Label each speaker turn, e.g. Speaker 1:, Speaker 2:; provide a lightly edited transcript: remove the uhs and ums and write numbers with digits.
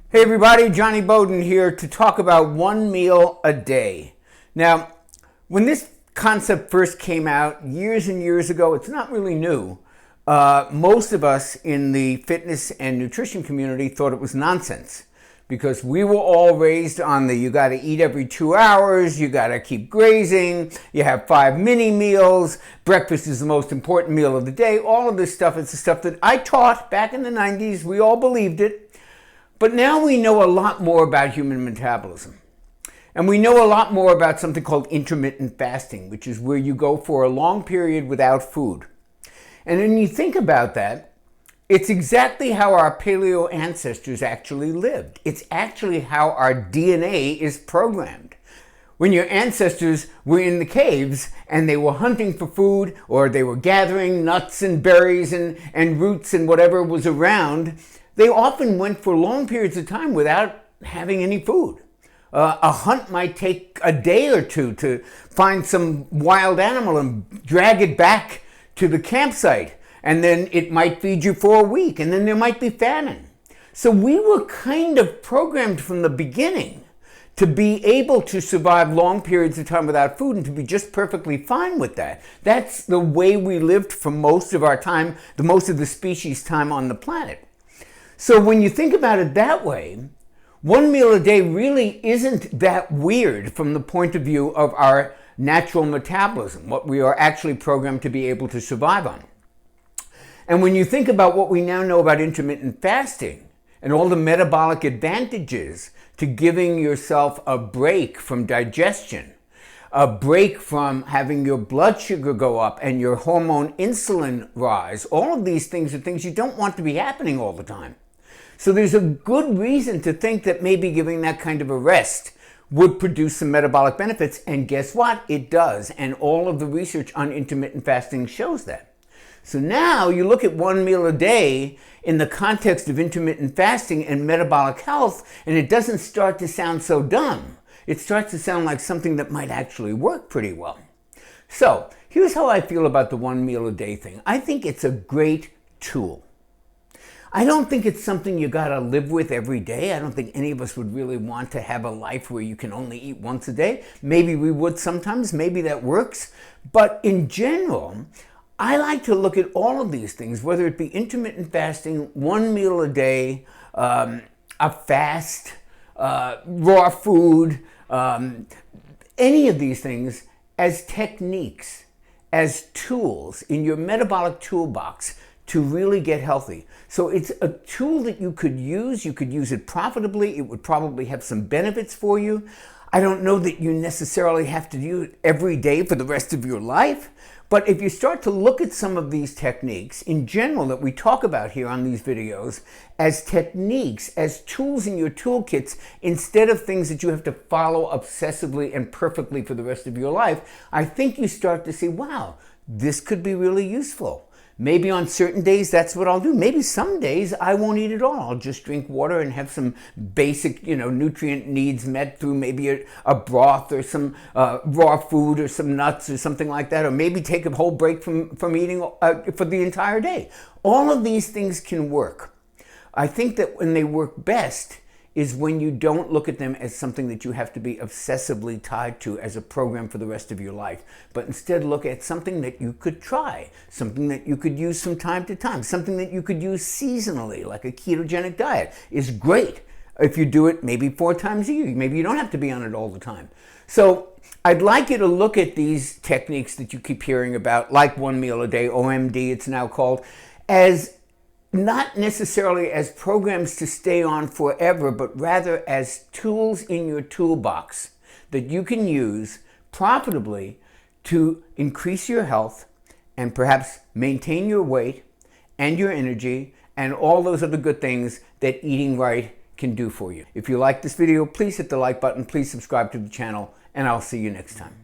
Speaker 1: Hey everybody, Jonny Bowden here to talk about one meal a day. Now, when this concept first came out years and years ago, it's not really new. Most of us in the fitness and nutrition community thought it was nonsense because we were all raised on the you got to eat every 2 hours, you got to keep grazing, you have 5 mini meals, breakfast is the most important meal of the day. All of this stuff is the stuff that I taught back in the 90s. We all believed it. But now we know a lot more about human metabolism. And we know a lot more about something called intermittent fasting, which is where you go for a long period without food. And when you think about that, it's exactly how our paleo ancestors actually lived. It's actually how our DNA is programmed. When your ancestors were in the caves and they were hunting for food, or they were gathering nuts and berries and roots and whatever was around, they often went for long periods of time without having any food. A hunt might take a day or two to find some wild animal and drag it back to the campsite. And then it might feed you for a week, and then there might be famine. So we were kind of programmed from the beginning to be able to survive long periods of time without food and to be just perfectly fine with that. That's the way we lived for most of our time, most of the species' time on the planet. So when you think about it that way, one meal a day really isn't that weird from the point of view of our natural metabolism, what we are actually programmed to be able to survive on. And when you think about what we now know about intermittent fasting and all the metabolic advantages to giving yourself a break from digestion, a break from having your blood sugar go up and your hormone insulin rise, all of these things are things you don't want to be happening all the time. So there's a good reason to think that maybe giving that kind of a rest would produce some metabolic benefits. And guess what? It does. And all of the research on intermittent fasting shows that. So now you look at one meal a day in the context of intermittent fasting and metabolic health, and it doesn't start to sound so dumb. It starts to sound like something that might actually work pretty well. So here's how I feel about the one meal a day thing. I think it's a great tool. I don't think it's something you gotta live with every day. I don't think any of us would really want to have a life where you can only eat once a day. Maybe we would sometimes, maybe that works. But in general, I like to look at all of these things, whether it be intermittent fasting, one meal a day, a fast, raw food, any of these things as techniques, as tools in your metabolic toolbox to really get healthy. So it's a tool that you could use it profitably, it would probably have some benefits for you. I don't know that you necessarily have to do it every day for the rest of your life, but if you start to look at some of these techniques in general that we talk about here on these videos as techniques, as tools in your toolkits, instead of things that you have to follow obsessively and perfectly for the rest of your life, I think you start to see, wow, this could be really useful. Maybe on certain days, that's what I'll do. Maybe some days I won't eat at all. I'll just drink water and have some basic, nutrient needs met through maybe a broth or some raw food or some nuts or something like that. Or maybe take a whole break from eating for the entire day. All of these things can work. I think that when they work best is when you don't look at them as something that you have to be obsessively tied to as a program for the rest of your life, but instead look at something that you could try, something that you could use from time to time, something that you could use seasonally, like a ketogenic diet is great if you do it maybe 4 times a year. Maybe you don't have to be on it all the time. So I'd like you to look at these techniques that you keep hearing about, like one meal a day, OMD it's now called, as not necessarily as programs to stay on forever, but rather as tools in your toolbox that you can use profitably to increase your health and perhaps maintain your weight and your energy and all those other good things that eating right can do for you. If you like this video, please hit the like button, please subscribe to the channel, and I'll see you next time.